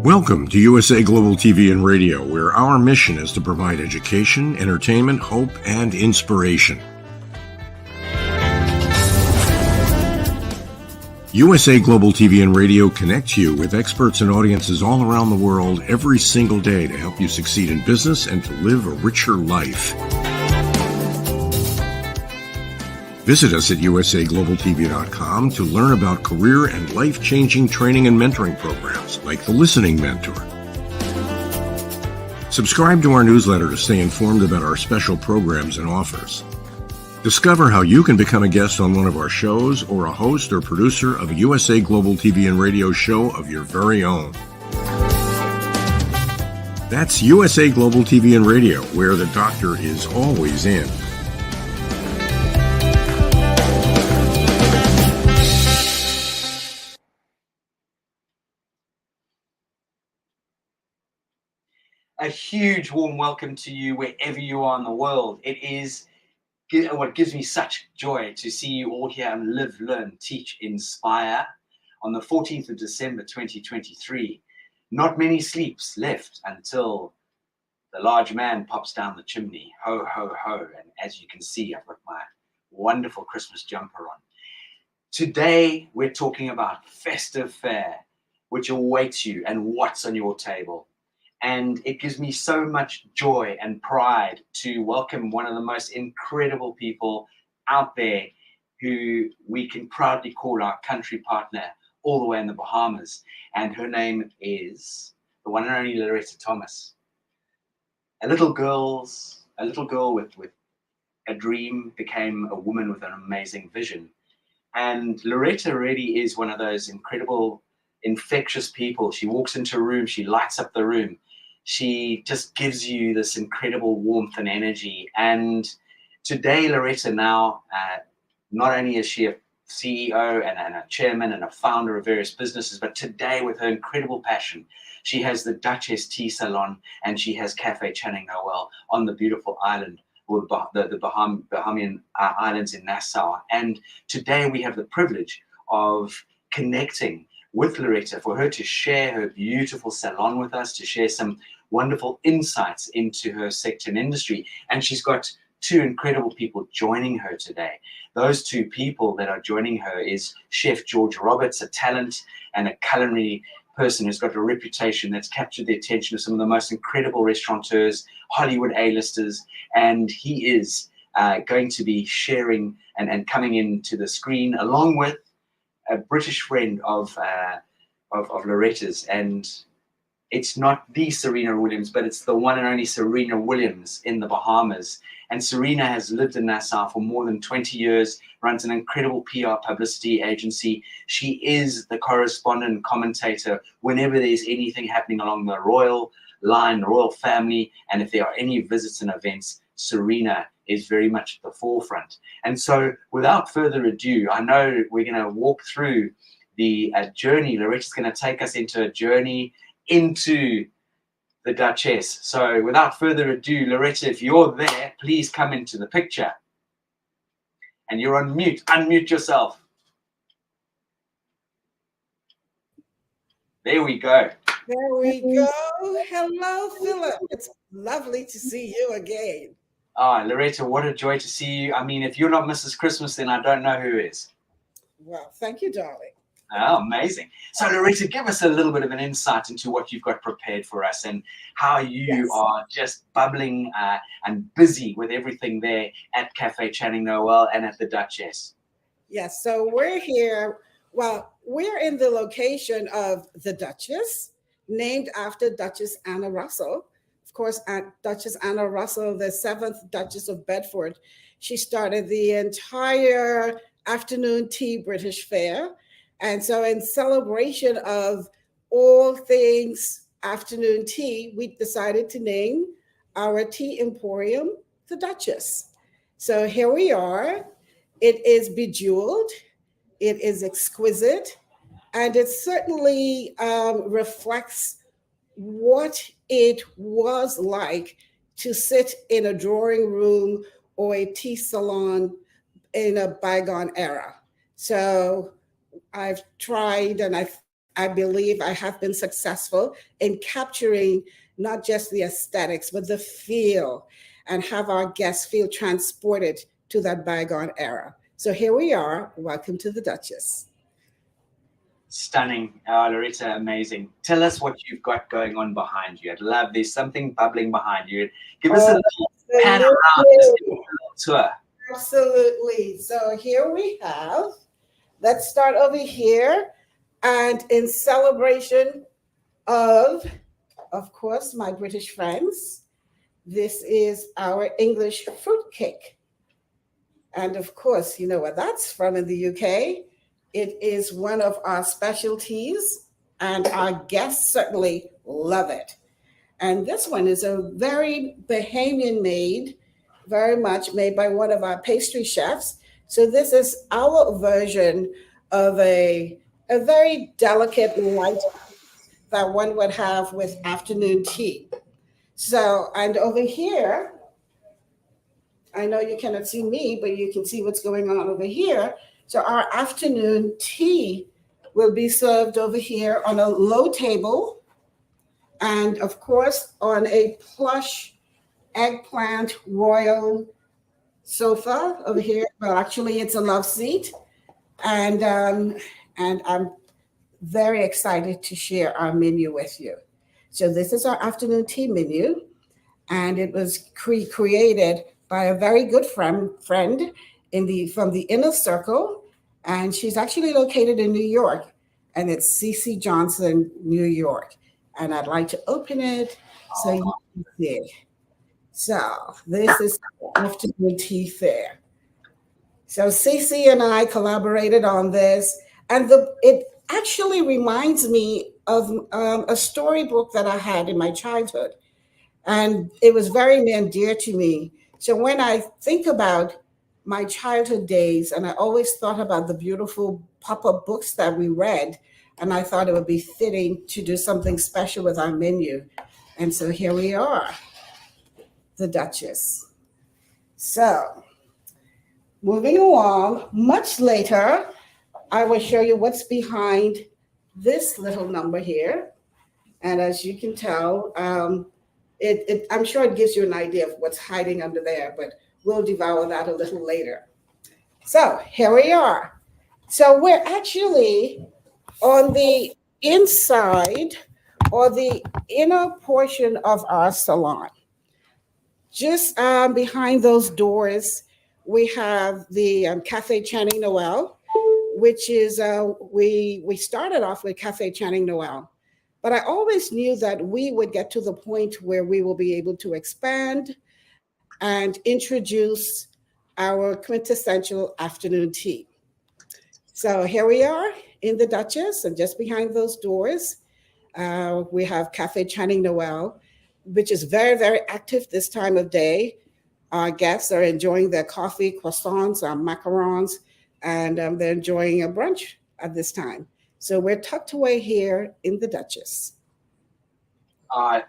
Welcome to USA Global TV and Radio, where our mission is to provide education, entertainment, hope, and inspiration. USA Global TV and Radio connects you with experts and audiences all around the world every single day to help you succeed in business and to live a richer life. Visit us at usaglobaltv.com to learn about career and life-changing training and mentoring programs like the Listening Mentor. Subscribe to our newsletter to stay informed about our special programs and offers. Discover how you can become a guest on one of our shows or a host or producer of a USA Global TV and Radio show of your very own. That's USA Global TV and Radio, where the doctor is always in. A huge warm welcome to you wherever you are in the world. It is what gives me such joy to see you all here and live, learn, teach, inspire on the 14th of December 2023. Not many sleeps left until the large man pops down the chimney. Ho, ho, ho. And as you can see, I've got my wonderful Christmas jumper on. Today, we're talking about festive fare, which awaits you and what's on your table. And it gives me so much joy and pride to welcome one of the most incredible people out there who we can proudly call our country partner all the way in the Bahamas. And her name is the one and only Loretta Thomas. A little girl with a dream became a woman with an amazing vision. And Loretta really is one of those incredible, infectious people. She walks into a room, she lights up the room. She just gives you this incredible warmth and energy. And today, Loretta now, not only is she a CEO and a chairman and a founder of various businesses, but today with her incredible passion, she has the Duchess Tea Salon and she has Cafe Channing Noel on the beautiful island, or the Bahamian islands in Nassau. And today we have the privilege of connecting with Loretta for her to share her beautiful salon with us, to share some wonderful insights into her sector and industry. And she's got two incredible people joining her today. Those two people that are joining her is Chef George Roberts, a talent and a culinary person who's got a reputation that's captured the attention of some of the most incredible restaurateurs, Hollywood A-listers, and he is going to be sharing and coming into the screen along with a British friend of Loretta's, and it's not the Serena Williams, but it's the one and only Serena Williams in the Bahamas. And Serena has lived in Nassau for more than 20 years, runs an incredible PR publicity agency. She is the correspondent and commentator whenever there's anything happening along the royal line, the royal family, and if there are any visits and events, Serena is very much at the forefront. And so without further ado, I know we're going to walk through the journey. Loretta's going to take us into a journey into the Duchess. So without further ado, Loretta, if you're there, please come into the picture. And you're on mute. Unmute yourself. There we go. There we go. Hello, Philip. It's lovely to see you again. Ah, Loretta, what a joy to see you. I mean, if you're not Mrs. Christmas, then I don't know who is. Well, thank you, darling. Oh, amazing. So, Loretta, give us a little bit of an insight into what you've got prepared for us and how you are just bubbling and busy with everything there at Cafe Channing Noel and at the Duchess. Yes, so we're here. Well, we're in the location of the Duchess, named after Duchess Anna Russell. Of course, Duchess Anna Russell, the 7th Duchess of Bedford. She started the entire afternoon tea British Fair. And so in celebration of all things afternoon tea, we decided to name our tea emporium the Duchess. So here we are. It is bejeweled. It is exquisite. And it certainly reflects what it was like to sit in a drawing room or a tea salon in a bygone era. So I've tried and I I believe I have been successful in capturing not just the aesthetics, but the feel, and have our guests feel transported to that bygone era. So here we are. Welcome to the Duchess. Stunning, Loretta, amazing. Tell us what you've got going on behind you. I'd love, there's something bubbling behind you. Give us a little pan around, just give us a little tour. Absolutely. So here we have, let's start over here. And in celebration of course, my British friends, this is our English fruitcake. And of course, you know where that's from in the UK. It is one of our specialties, and our guests certainly love it. And this one is a very Bahamian made, very much made by one of our pastry chefs. So this is our version of a very delicate light that one would have with afternoon tea. So, and over here, I know you cannot see me, but you can see what's going on over here. So our afternoon tea will be served over here on a low table, and of course on a plush eggplant royal sofa over here. Well, actually it's a love seat. And I'm very excited to share our menu with you. So this is our afternoon tea menu, and it was created by a very good friend from the inner circle, and she's actually located in New York, and it's CC Johnson, New York. And I'd like to open it so you can see. So this is afternoon tea fair. So CC and I collaborated on this, and it actually reminds me of a storybook that I had in my childhood. And it was very near and dear to me. So when I think about my childhood days, and I always thought about the beautiful pop-up books that we read, and I thought it would be fitting to do something special with our menu. And so here we are, the Duchess. So moving along, much later, I will show you what's behind this little number here. And as you can tell, I'm sure it gives you an idea of what's hiding under there, but we'll devour that a little later. So here we are. So we're actually on the inside or the inner portion of our salon. Just behind those doors, we have the Cafe Channing Noel, which is, we started off with Cafe Channing Noel. But I always knew that we would get to the point where we will be able to expand and introduce our quintessential afternoon tea. So here we are in the Duchess, and just behind those doors, we have Cafe Channing Noel, which is very, very active this time of day. Our guests are enjoying their coffee, croissants, macarons, and they're enjoying a brunch at this time. So we're tucked away here in the Duchess. I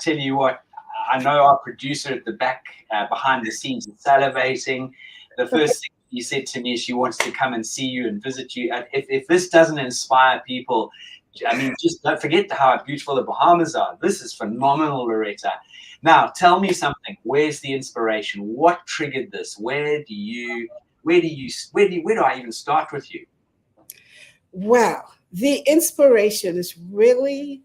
tell you what, I know our producer at the back, behind the scenes, is salivating. The first thing he said to me is she wants to come and see you and visit you. If this doesn't inspire people, I mean, just don't forget how beautiful the Bahamas are. This is phenomenal, Loretta. Now, tell me something. Where's the inspiration? What triggered this? Where do I even start with you? Well, the inspiration is really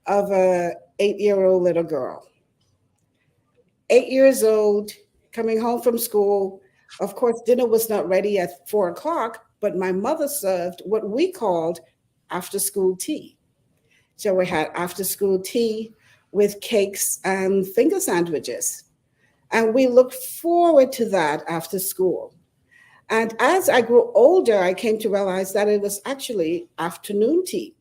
of a 8-year-old little girl. 8 years old, coming home from school. Of course, dinner was not ready at 4 o'clock, but my mother served what we called after school tea. So we had after school tea with cakes and finger sandwiches. And we looked forward to that after school. And as I grew older, I came to realize that it was actually afternoon tea.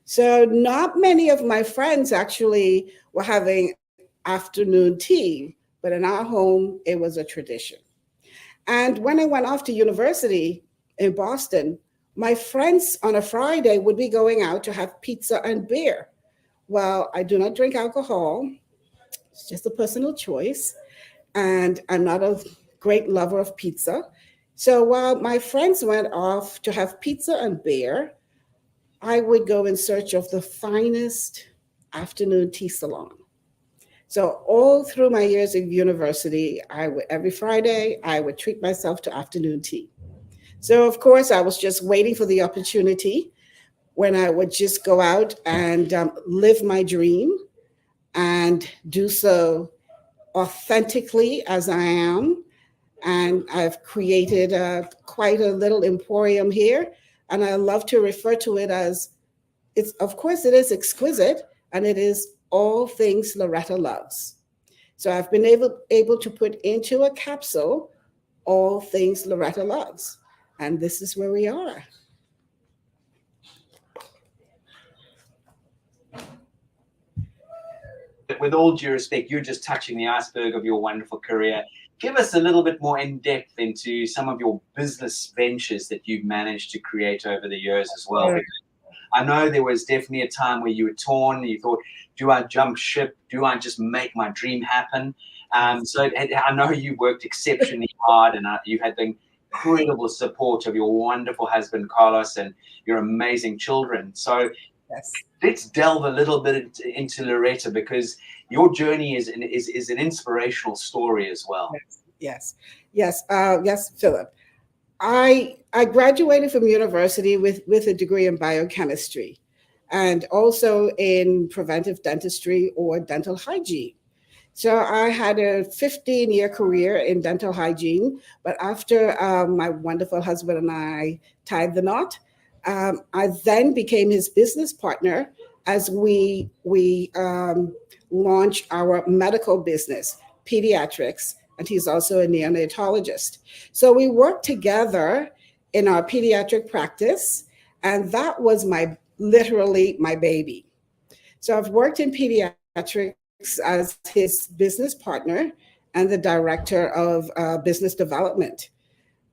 So not many of my friends actually were having afternoon tea, but in our home, it was a tradition. And when I went off to university in Boston, my friends on a Friday would be going out to have pizza and beer. Well, I do not drink alcohol. It's just a personal choice. And I'm not a great lover of pizza. So while my friends went off to have pizza and beer, I would go in search of the finest afternoon tea salon. So all through my years of university, every Friday I would treat myself to afternoon tea. So of course I was just waiting for the opportunity when I would just go out and live my dream and do so authentically as I am. And I've created quite a little emporium here, and I love to refer to it as it's. Of course, it is exquisite, and it is all things Loretta loves. So I've been able to put into a capsule all things Loretta loves, and this is where we are. With all due respect, you're just touching the iceberg of your wonderful career. Give us a little bit more in depth into some of your business ventures that you've managed to create over the years as well. Because I know there was definitely a time where you were torn. You thought, do I jump ship? Do I just make my dream happen? So I know you worked exceptionally hard, and you've had the incredible support of your wonderful husband, Carlos, and your amazing children. So Yes. let's delve a little bit into Loretta, because your journey is an inspirational story as well. Yes. Yes, Philip. I graduated from university with a degree in biochemistry and also in preventive dentistry or dental hygiene. So I had a 15-year career in dental hygiene, but after my wonderful husband and I tied the knot, I then became his business partner as we launched our medical business, pediatrics, and he's also a neonatologist. So we worked together in our pediatric practice, and that was literally my baby. So I've worked in pediatrics as his business partner and the director of business development.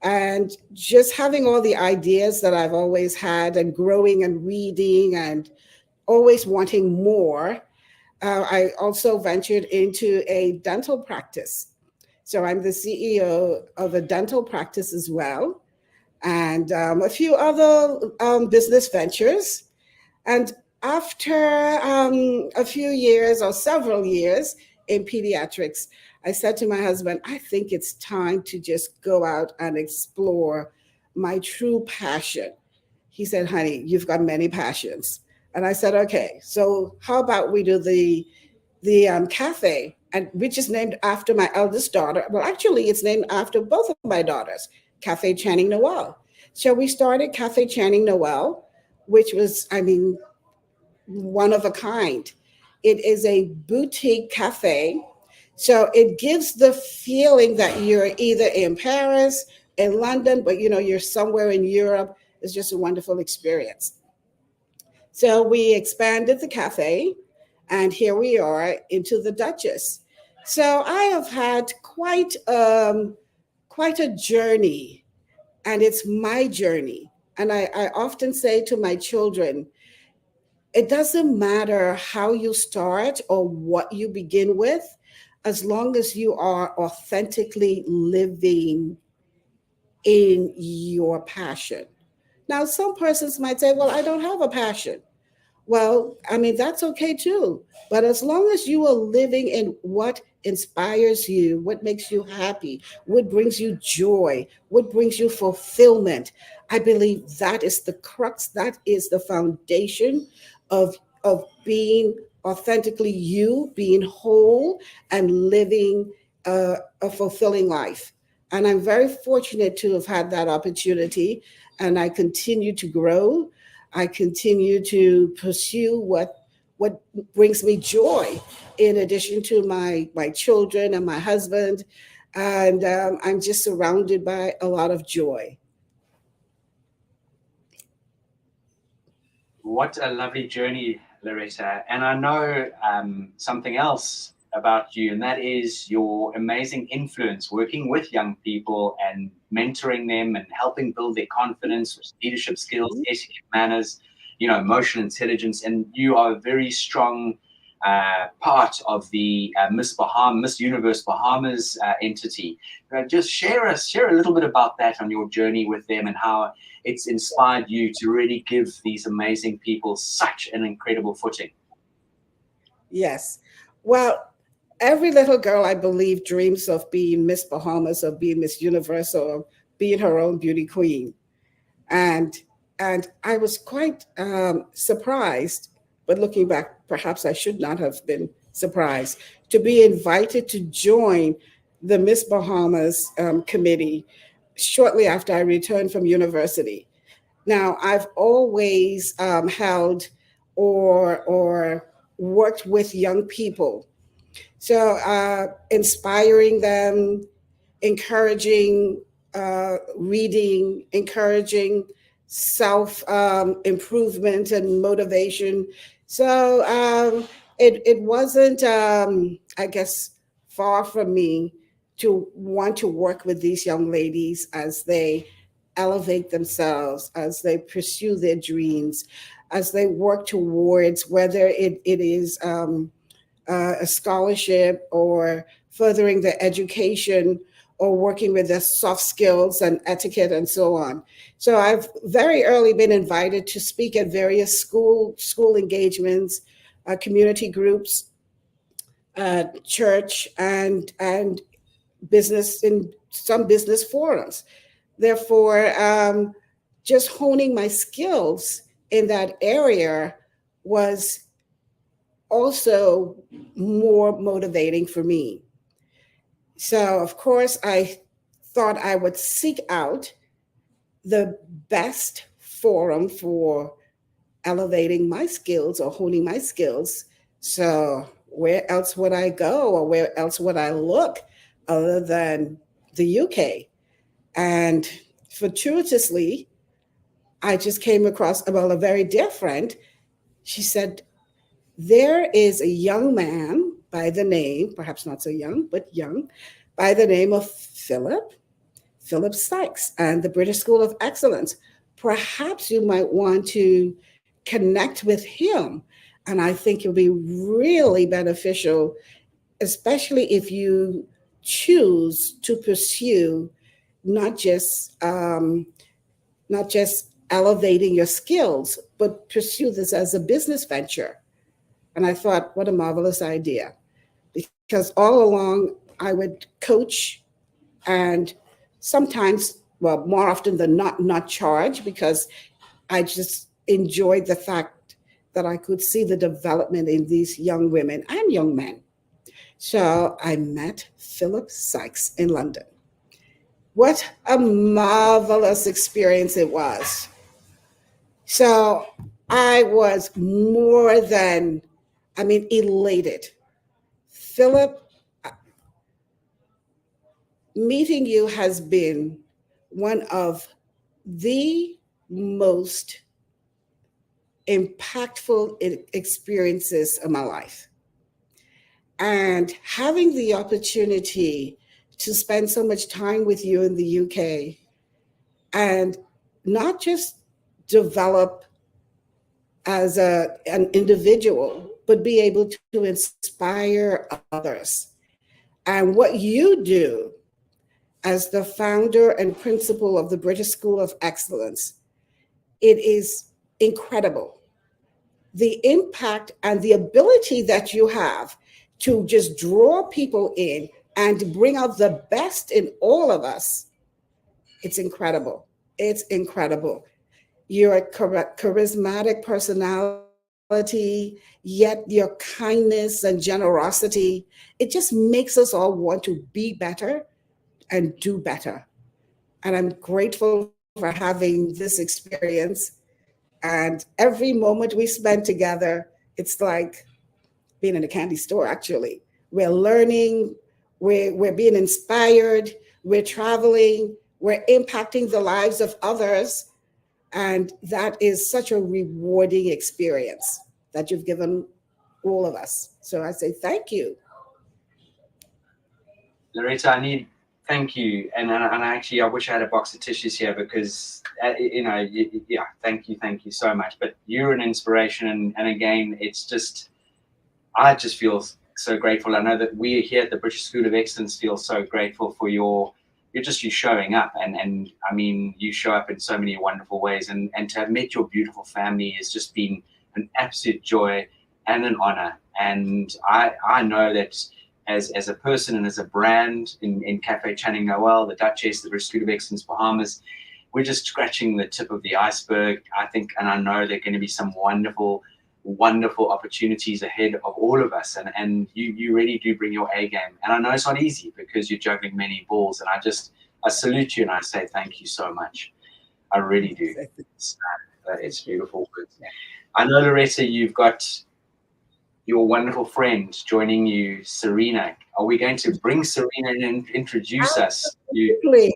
And just having all the ideas that I've always had and growing and reading and always wanting more, I also ventured into a dental practice. So I'm the CEO of a dental practice as well, and a few other business ventures. And after a few years or several years in pediatrics, I said to my husband, I think it's time to just go out and explore my true passion. He said, honey, you've got many passions. And I said, okay, so how about we do the cafe, and which is named after my eldest daughter. Well, actually, it's named after both of my daughters, Cafe Channing Noel. So we started Cafe Channing Noel, which was, I mean, one of a kind. It is a boutique cafe. So it gives the feeling that you're either in Paris, in London, but you're somewhere in Europe. It's just a wonderful experience. So we expanded the cafe, and here we are into the Duchess. So I have had quite a journey, and it's my journey. And I often say to my children, it doesn't matter how you start or what you begin with, as long as you are authentically living in your passion. Now, some persons might say, well, I don't have a passion. Well, I mean, that's okay too. But as long as you are living in what inspires you, what makes you happy, what brings you joy, what brings you fulfillment, I believe that is the crux, that is the foundation of being authentically you, being whole, and living a fulfilling life. And I'm very fortunate to have had that opportunity, and I continue to grow. I continue to pursue what brings me joy, in addition to my children and my husband, and I'm just surrounded by a lot of joy. What a lovely journey, Loretta. And I know something else about you, and that is your amazing influence working with young people and mentoring them and helping build their confidence, leadership skills, etiquette, manners, emotional intelligence. And you are a very strong part of the Miss Universe Bahamas entity. Just share a little bit about that on your journey with them and how it's inspired you to really give these amazing people such an incredible footing. Yes. Well, every little girl, I believe, dreams of being Miss Bahamas or being Miss Universe or being her own beauty queen. And I was quite surprised, but looking back, perhaps I should not have been surprised to be invited to join the Miss Bahamas committee shortly after I returned from university. Now, I've always held or worked with young people. So inspiring them, encouraging reading, encouraging self improvement and motivation. So it wasn't, I guess, far from me to want to work with these young ladies as they elevate themselves, as they pursue their dreams, as they work towards whether it is a scholarship or furthering their education or working with their soft skills and etiquette and so on. So I've very early been invited to speak at various school engagements, community groups, church, and business in some business forums. Therefore, just honing my skills in that area was also more motivating for me. So, of course, I thought I would seek out the best forum for elevating my skills or honing my skills. So, where else would I go or where else would I look other than the UK? And fortuitously, I just came across, well, a very dear friend. She said, there is a young man by the name, perhaps not so young, but young, by the name of Philip Sykes and the British School of Excellence. Perhaps you might want to connect with him. And I think it'll be really beneficial, especially if you choose to pursue not just elevating your skills, but pursue this as a business venture. And I thought, what a marvelous idea. Because all along I would coach and sometimes, well, more often than not charge, because I just enjoyed the fact that I could see the development in these young women and young men. So I met Philip Sykes in London. What a marvelous experience it was. So I was more than, elated. Philip, meeting you has been one of the most impactful experiences of my life. And having the opportunity to spend so much time with you in the UK and not just develop as an individual, but be able to inspire others. And what you do as the founder and principal of the British School of Excellence, it is incredible. The impact and the ability that you have to just draw people in and bring out the best in all of us, it's incredible. It's incredible. You're a charismatic personality, yet your kindness and generosity, it just makes us all want to be better and do better. And I'm grateful for having this experience. And every moment we spend together, it's like being in a candy store, actually. We're learning, we're being inspired, we're traveling, we're impacting the lives of others. And that is such a rewarding experience that you've given all of us. So I say thank you. Loretta, thank you. And actually, I wish I had a box of tissues here because, thank you so much. But you're an inspiration. And again, it's just, I just feel so grateful. I know that we here at the British School of Excellence feel so grateful for you showing up, and I mean, you show up in so many wonderful ways, and to have met your beautiful family has just been an absolute joy and an honor. And I know that as a person and as a brand in Cafe Channing Noel, the Duchess, the British School of Excellence Bahamas, we're just scratching the tip of the iceberg, I think, and I know there are going to be some wonderful opportunities ahead of all of us, and you really do bring your A game. And I know it's not easy because you're juggling many balls, and I salute you and I say thank you so much. I really do. It's beautiful. I know, Loretta, you've got your wonderful friend joining you, Serena. Are we going to bring Serena in and introduce us to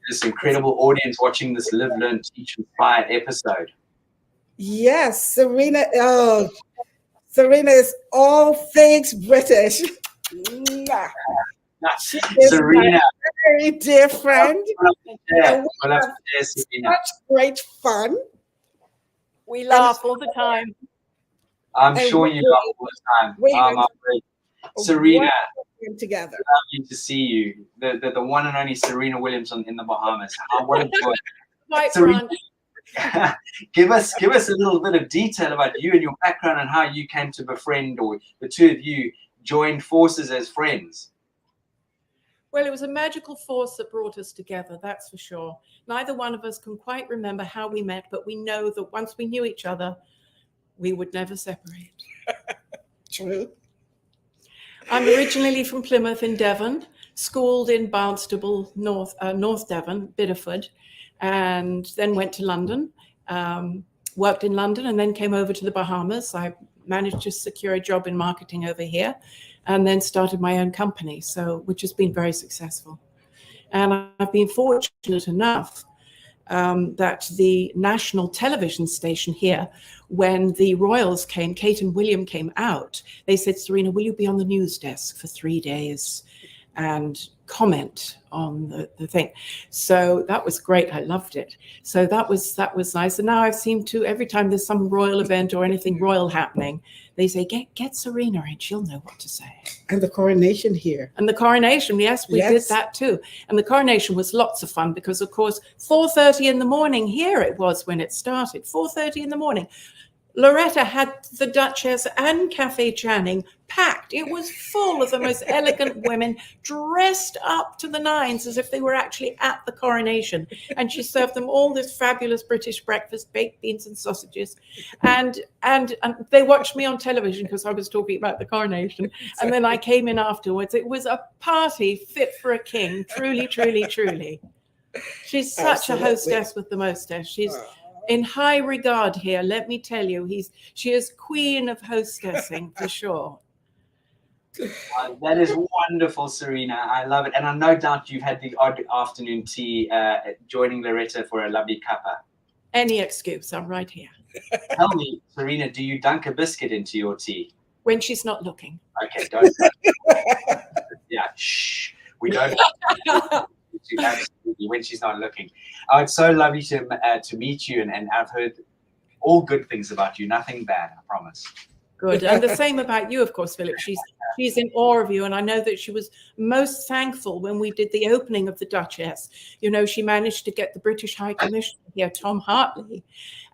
this incredible audience watching this Live, Learn, Teach, Inspire episode? Yes, Serena. Oh, Serena is all things British. She is Serena, very dear friend. And we have Serena. such great fun. We laugh all the time. I'm sure you laugh all the time. Serena, together. lovely to see you. The one and only Serena Williams in the Bahamas. What a joy. Quite Serena, give us a little bit of detail about you and your background and how you came to befriend, or the two of you joined forces as friends. Well, it was a magical force that brought us together, that's for sure. Neither one of us can quite remember how we met, but we know that once we knew each other, we would never separate. True. I'm originally from Plymouth in Devon, schooled in Barnstable, North Devon, Bideford, and then went to London, worked in London, and then came over to the Bahamas. I managed to secure a job in marketing over here, and then started my own company, which has been very successful. And I've been fortunate enough that the national television station here, when the royals came, Kate and William came out, they said, Serena, will you be on the news desk for 3 days and comment on the thing? So that was great. I loved it. So that was nice. And now I've seemed to, every time there's some royal event or anything royal happening, they say, get Serena and she'll know what to say. And the coronation here. And the coronation, yes, we did that too. And the coronation was lots of fun because, of course, 4:30 in the morning here it was when it started, 4:30 in the morning. Loretta had the Duchess and Cafe Channing packed. It was full of the most elegant women dressed up to the nines as if they were actually at the coronation. And she served them all this fabulous British breakfast, baked beans and sausages. And they watched me on television because I was talking about the coronation. And then I came in afterwards. It was a party fit for a king. Truly, truly, truly. She's such a hostess with the mostess. She's in high regard here, let me tell you. She is queen of hostessing for sure. That is wonderful, Serena. I love it. And I no doubt you've had the odd afternoon tea joining Loretta for a lovely cuppa. Any excuse, I'm right here. Tell me, Serena, do you dunk a biscuit into your tea? When she's not looking. Okay, don't. Yeah, shh. We don't. Absolutely, when she's not looking. Oh, it's so lovely to meet you, and I've heard all good things about you, nothing bad, I promise. Good. And the same about you, of course, Philip. She's in awe of you, and I know that she was most thankful when we did the opening of the Duchess. You know, she managed to get the British High Commissioner here, Tom Hartley,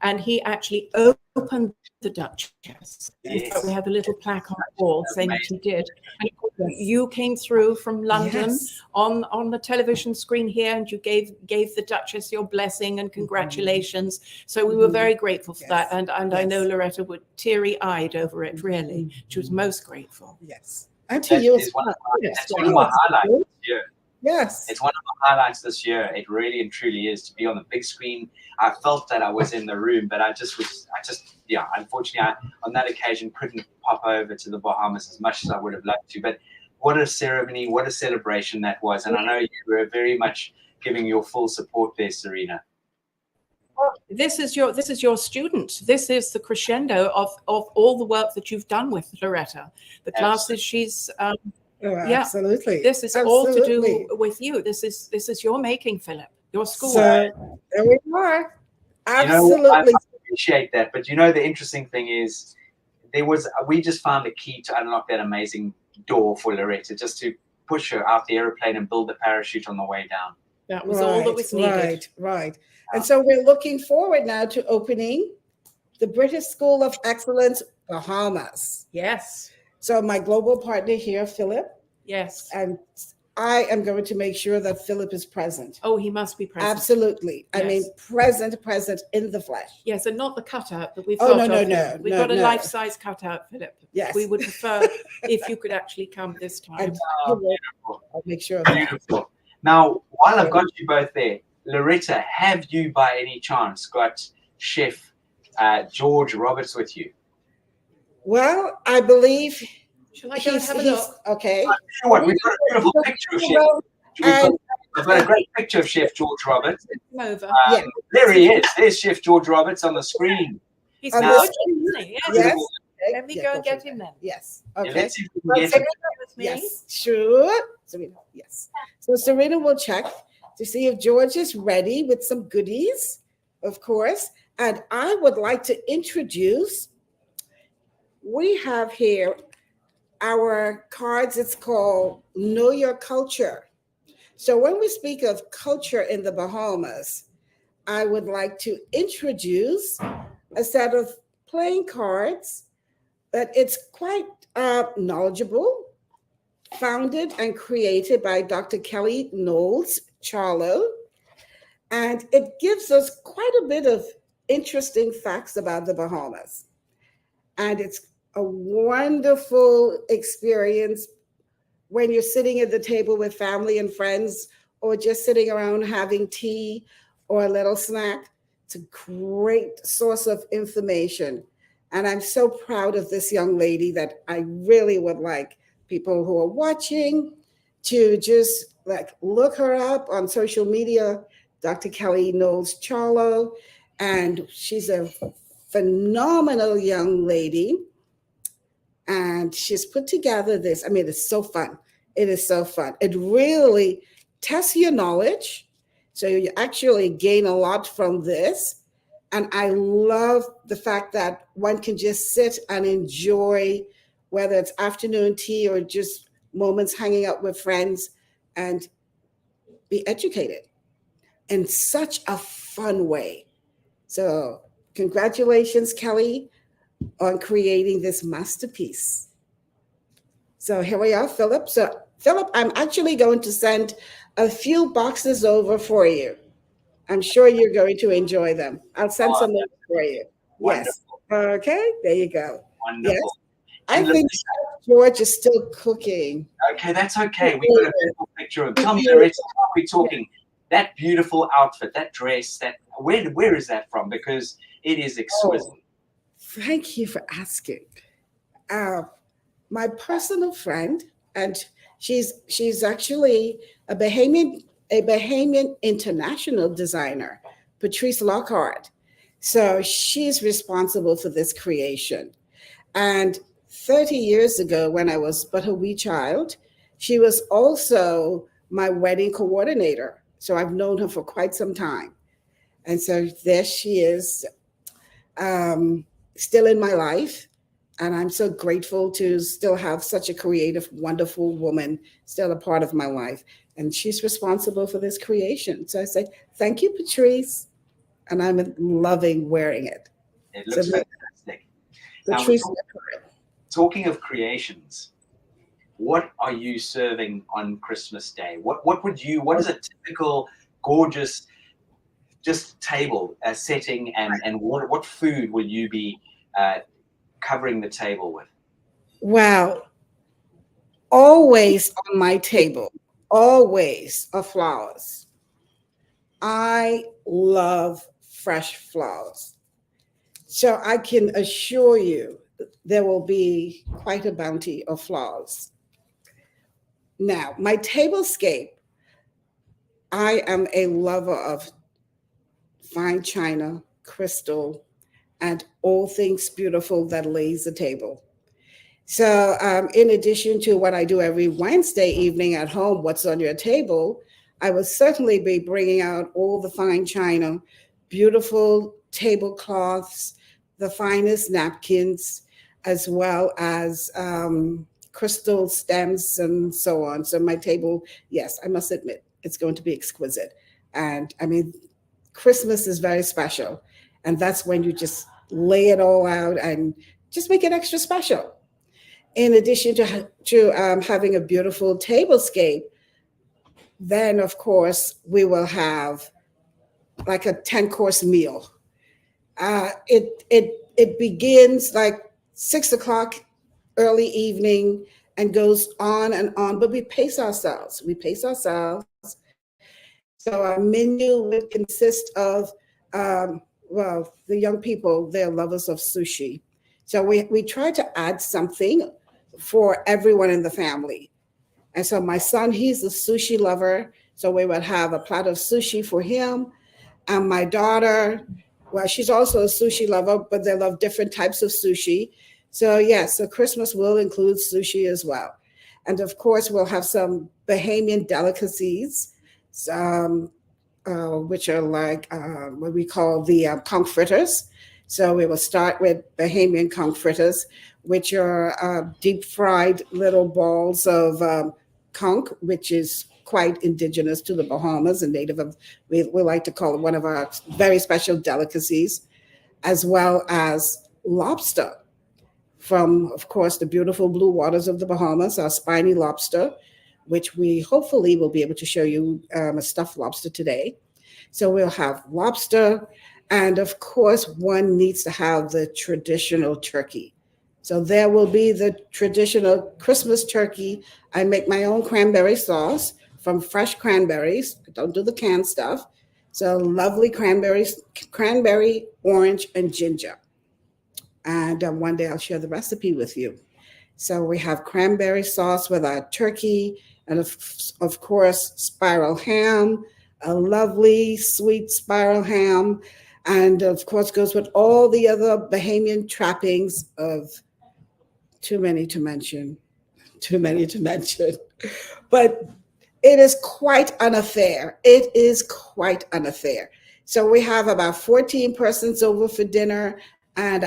and he actually opened the Duchess. Yes. So we have a little plaque on the wall saying that he did. And you came through from London on the television screen here, and you gave the Duchess your blessing and congratulations. So we were very grateful for that, and I know Loretta was teary-eyed over it. Really, she was most grateful. Yes, and to you. It's one of my highlights this year. Yes, it's one of my highlights this year. It really and truly is, to be on the big screen. I felt that I was in the room, but unfortunately, on that occasion couldn't pop over to the Bahamas as much as I would have loved to. But what a ceremony, what a celebration that was. And I know you were very much giving your full support there, Serena. This is your student. This is the crescendo of all the work that you've done with Loretta. The classes she's absolutely. This is all to do with you. This is your making, Philip. Your school. So there we are. Absolutely. I appreciate that. But you know, the interesting thing is we just found a key to unlock that amazing door for Loretta, just to push her out the airplane and build the parachute on the way down. That was all that was needed. Right. And so we're looking forward now to opening the British School of Excellence, Bahamas. Yes. So my global partner here, Philip. Yes. And I am going to make sure that Philip is present. Oh, he must be present. Absolutely. Yes. I mean, present in the flesh. Yes, and not the cutout that we've Oh, got. no. We've got a life-size cutout, Philip. Yes. We would prefer if you could actually come this time. Beautiful. I'll make sure of that. Beautiful. Now, while I've got you both there, Loretta, have you by any chance got Chef George Roberts with you? Well, I believe Shall I go and have a look? okay. Sure, we've got a beautiful picture of Chef. I've got a great picture of Chef George Roberts. Come over. Yeah. There he is. There's Chef George Roberts on the screen. He's On gorgeous, the isn't he? Yes. Yes. Let me go and get him then. Yes. Yeah, Okay. let's see if we can get him. With me. Yes. Sure. Serena. Yes. So Serena will check to see if George is ready with some goodies, of course. And I would like to introduce, we have here our cards. It's called Know Your Culture. So when we speak of culture in the Bahamas, I would like to introduce a set of playing cards that it's quite knowledgeable, founded and created by Dr. Kelly Knowles CARLO. And it gives us quite a bit of interesting facts about the Bahamas. And it's a wonderful experience when you're sitting at the table with family and friends, or just sitting around having tea or a little snack. It's a great source of information. And I'm so proud of this young lady that I really would like people who are watching to just look her up on social media, Dr. Kelly Knowles CARLO. And she's a phenomenal young lady. And she's put together this. I mean, it's so fun. It is so fun. It really tests your knowledge. So you actually gain a lot from this. And I love the fact that one can just sit and enjoy, whether it's afternoon tea or just moments hanging out with friends, and be educated in such a fun way. So congratulations, Kelly, on creating this masterpiece. So here we are, Philip. So Philip, I'm actually going to send a few boxes over for you. I'm sure you're going to enjoy them. I'll send some over for you. Wonderful. Yes. Okay, there you go. Wonderful. Yes. I think George is still cooking. Okay, that's okay. We got a beautiful picture of him. Tell me, Loretta, while we're talking, that beautiful outfit, that dress, where is that from? Because it is exquisite. Oh, thank you for asking. My personal friend, and she's actually a Bahamian international designer, Patrice Lockhart. So she's responsible for this creation. And 30 years ago, when I was but a wee child, she was also my wedding coordinator. So I've known her for quite some time. And so there she is, still in my life. And I'm so grateful to still have such a creative, wonderful woman still a part of my life. And she's responsible for this creation. So I say, thank you, Patrice. And I'm loving wearing it. It looks fantastic. Patrice, now, talking of creations, what are you serving on Christmas Day? What is a typical gorgeous just table setting, and what food will you be covering the table with? Wow. Always on my table, always are flowers. I love fresh flowers. So I can assure you there will be quite a bounty of flowers. Now, my tablescape, I am a lover of fine china, crystal, and all things beautiful that lays the table. So in addition to what I do every Wednesday evening at home, what's on your table, I will certainly be bringing out all the fine china, beautiful tablecloths, the finest napkins, as well as crystal stems and so on. So my table, yes, I must admit, it's going to be exquisite. And I mean, Christmas is very special. And that's when you just lay it all out and just make it extra special. In addition to having a beautiful tablescape, then of course we will have like a 10-course meal. It begins like 6 o'clock early evening and goes on and on, but we pace ourselves. So our menu would consist of, well, the young people, they're lovers of sushi. So we try to add something for everyone in the family. And so my son, he's a sushi lover. So we would have a plate of sushi for him. And my daughter, well, she's also a sushi lover, but they love different types of sushi. So yes, so Christmas will include sushi as well. And of course, we'll have some Bahamian delicacies, which are like what we call the conch fritters. So we will start with Bahamian conch fritters, which are deep fried little balls of conch, which is quite indigenous to the Bahamas and native of, we like to call it one of our very special delicacies, as well as lobster from, of course, the beautiful blue waters of the Bahamas, our spiny lobster, which we hopefully will be able to show you a stuffed lobster today. So we'll have lobster, and of course, one needs to have the traditional turkey. So there will be the traditional Christmas turkey. I make my own cranberry sauce from fresh cranberries. I don't do the canned stuff. So lovely cranberries, cranberry, orange, and ginger. And one day I'll share the recipe with you. So we have cranberry sauce with our turkey, and of course, spiral ham, a lovely sweet spiral ham, and of course goes with all the other Bahamian trappings of too many to mention. But it is quite an affair. So we have about 14 persons over for dinner, and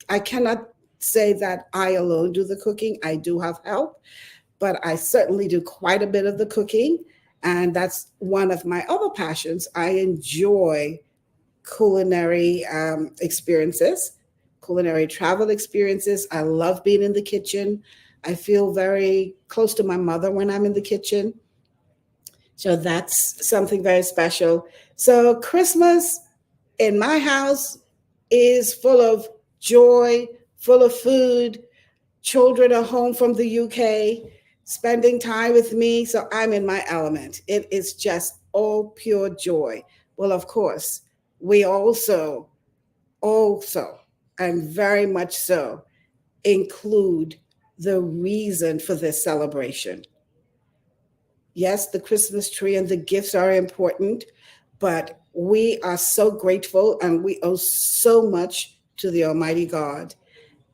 I cannot say that I alone do the cooking. I do have help, but I certainly do quite a bit of the cooking. And that's one of my other passions. I enjoy culinary experiences, culinary travel experiences. I love being in the kitchen. I feel very close to my mother when I'm in the kitchen. So that's something very special. So Christmas in my house is full of joy, full of food. Children are home from the UK, spending time with me. So I'm in my element. It is just all pure joy. Well, of course, we also, and very much so, include the reason for this celebration. Yes, the Christmas tree and the gifts are important, but we are so grateful and we owe so much to the Almighty God.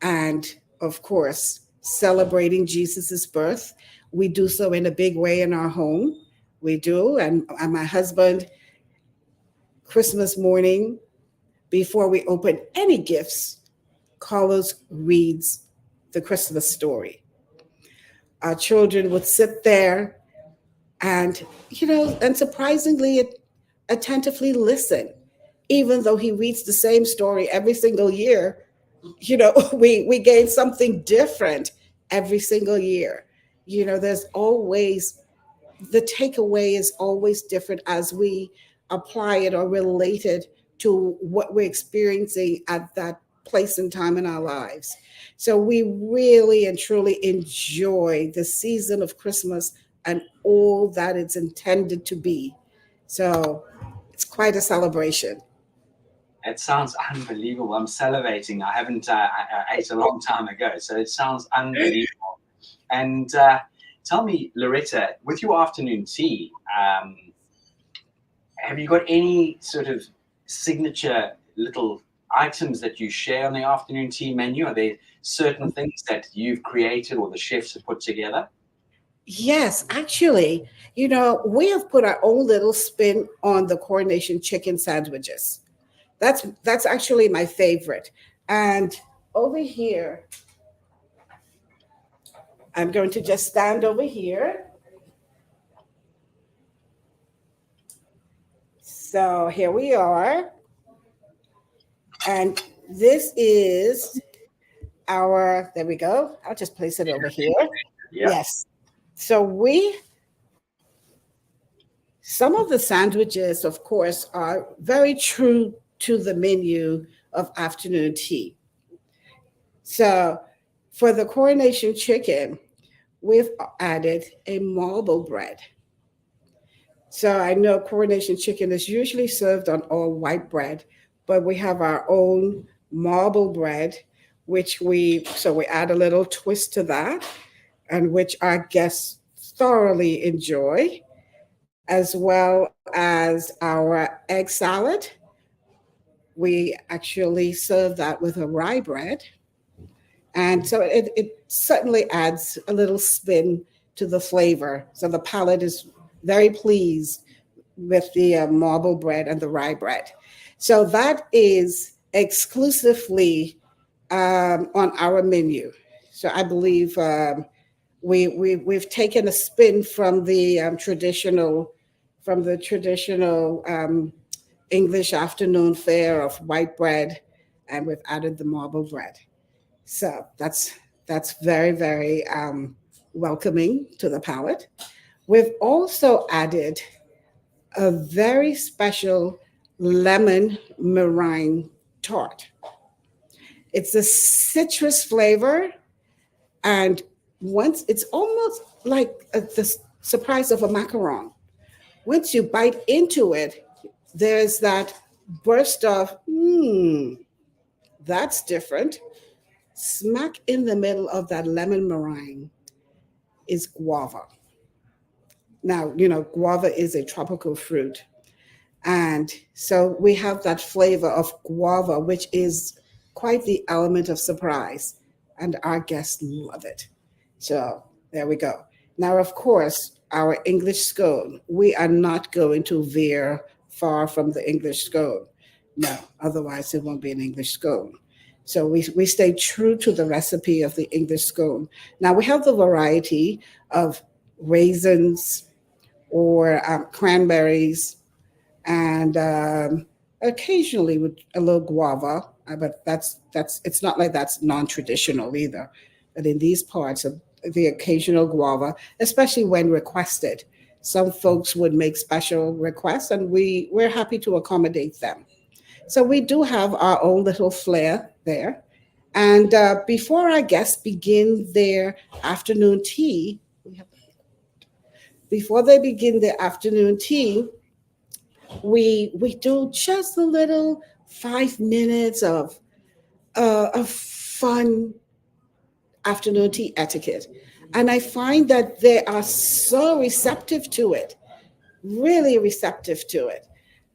And of course, celebrating Jesus's birth. We do so in a big way in our home. We do. And my husband, Christmas morning, before we open any gifts, Carlos reads the Christmas story. Our children would sit there and, and surprisingly attentively listen, even though he reads the same story every single year. We gain something different every single year. There's always, the takeaway is always different as we apply it or relate it to what we're experiencing at that place and time in our lives. So we really and truly enjoy the season of Christmas and all that it's intended to be. So it's quite a celebration. It sounds unbelievable. I'm salivating. I haven't I ate a long time ago, so it sounds unbelievable. And tell me, Loretta, with your afternoon tea, have you got any sort of signature little items that you share on the afternoon tea menu? Are there certain things that you've created or the chefs have put together? Yes, actually, we have put our own little spin on the coronation chicken sandwiches. That's actually my favorite. And over here, I'm going to just stand over here. So here we are. And this is there we go. I'll just place it over here. Yeah. Yes. So some of the sandwiches, of course, are very true to the menu of afternoon tea. So for the coronation chicken, we've added a marble bread. So I know coronation chicken is usually served on all white bread, but we have our own marble bread, which we add a little twist to that, and which our guests thoroughly enjoy, as well as our egg salad. We actually serve that with a rye bread. And so it certainly adds a little spin to the flavor. So the palate is very pleased with the marble bread and the rye bread. So that is exclusively on our menu. So I believe we've taken a spin from the traditional English afternoon fare of white bread, and we've added the marble bread. So that's very, very welcoming to the palate. We've also added a very special lemon meringue tart. It's a citrus flavor, and once it's almost like the surprise of a macaron. Once you bite into it, there's that burst of, that's different. Smack in the middle of that lemon meringue is guava. Now, guava is a tropical fruit. And so we have that flavor of guava, which is quite the element of surprise. And our guests love it. So there we go. Now, of course, our English scone, we are not going to veer far from the English scone. No, otherwise it won't be an English scone. So we stay true to the recipe of the English scone. Now we have the variety of raisins or cranberries, and occasionally with a little guava, but it's not like that's non-traditional either. But in these parts of the occasional guava, especially when requested, some folks would make special requests, and we're happy to accommodate them. So we do have our own little flair there. And before our guests begin their afternoon tea, before they begin their afternoon tea, we do just a little 5 minutes of fun afternoon tea etiquette. And I find that they are so receptive to it, really receptive to it.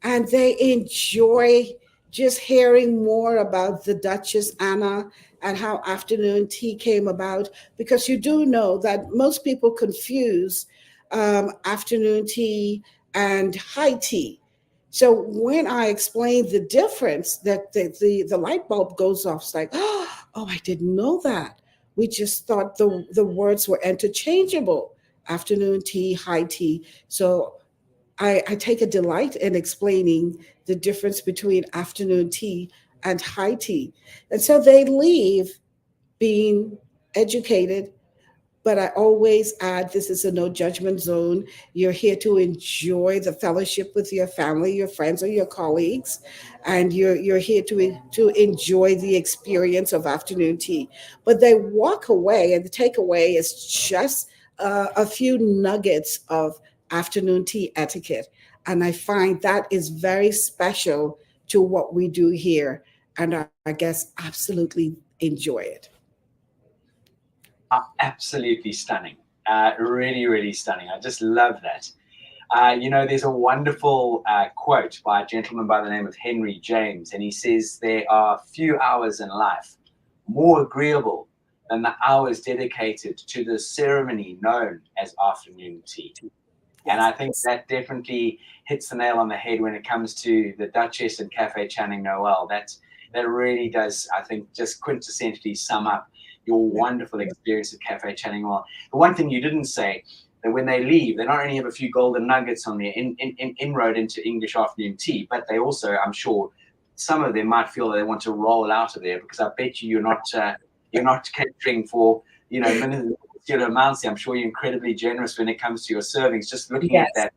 And they enjoy just hearing more about the Duchess Anna and how afternoon tea came about, because you do know that most people confuse afternoon tea and high tea. So when I explain the difference, that the light bulb goes off. It's like, oh, I didn't know that. We just thought the words were interchangeable, afternoon tea, high tea. So I take a delight in explaining the difference between afternoon tea and high tea. And so they leave being educated, but I always add, this is a no judgment zone. You're here to enjoy the fellowship with your family, your friends, or your colleagues, and you're here to enjoy the experience of afternoon tea. But they walk away, and the takeaway is just a few nuggets of afternoon tea etiquette. And I find that is very special to what we do here, and our guests absolutely enjoy it. Absolutely stunning. Really, really stunning. I just love that. There's a wonderful quote by a gentleman by the name of Henry James, and he says, there are few hours in life more agreeable than the hours dedicated to the ceremony known as afternoon tea. And I think that definitely hits the nail on the head when it comes to the Duchess and Cafe Channing Noel. That really does, I think, just quintessentially sum up your wonderful experience at Cafe Channing Noel. The one thing you didn't say, that when they leave, they not only have a few golden nuggets on their inroad into English afternoon tea, but they also, I'm sure, some of them might feel that they want to roll out of there, because I bet you're not catering for, you know, minuscule amounts. I'm sure you're incredibly generous when it comes to your servings. Just looking at that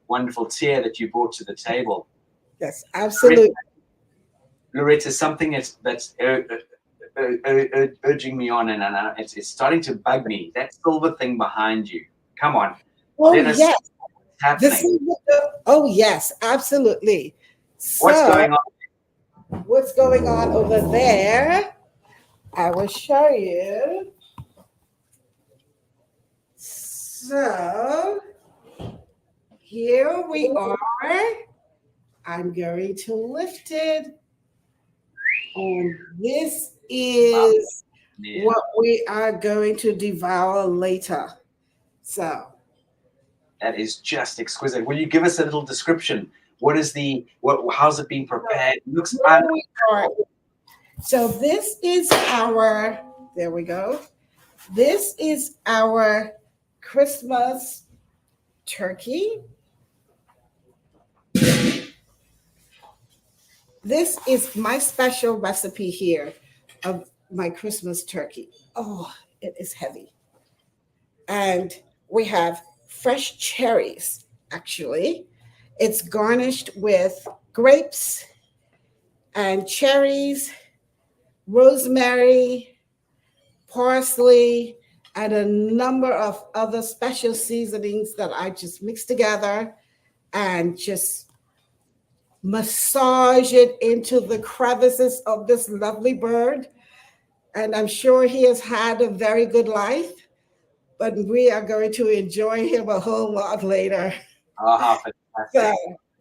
wonderful tier that you brought to the table. Yes, absolutely. Loretta, something that's urging me on, and it's starting to bug me. That silver thing behind you. Come on. Oh, yes. Oh, yes, absolutely. What's going on? What's going on over there? I will show you. So here we are. I'm going to lift it. And this is what we are going to devour later. So that is just exquisite. Will you give us a little description? How's it being prepared? It looks So this is there we go. This is our Christmas turkey. This is my special recipe here of my Christmas turkey. Oh, it is heavy. And we have fresh cherries, actually. It's garnished with grapes and cherries, rosemary, parsley, and a number of other special seasonings that I just mix together and just massage it into the crevices of this lovely bird. And I'm sure he has had a very good life, but we are going to enjoy him a whole lot later. Oh,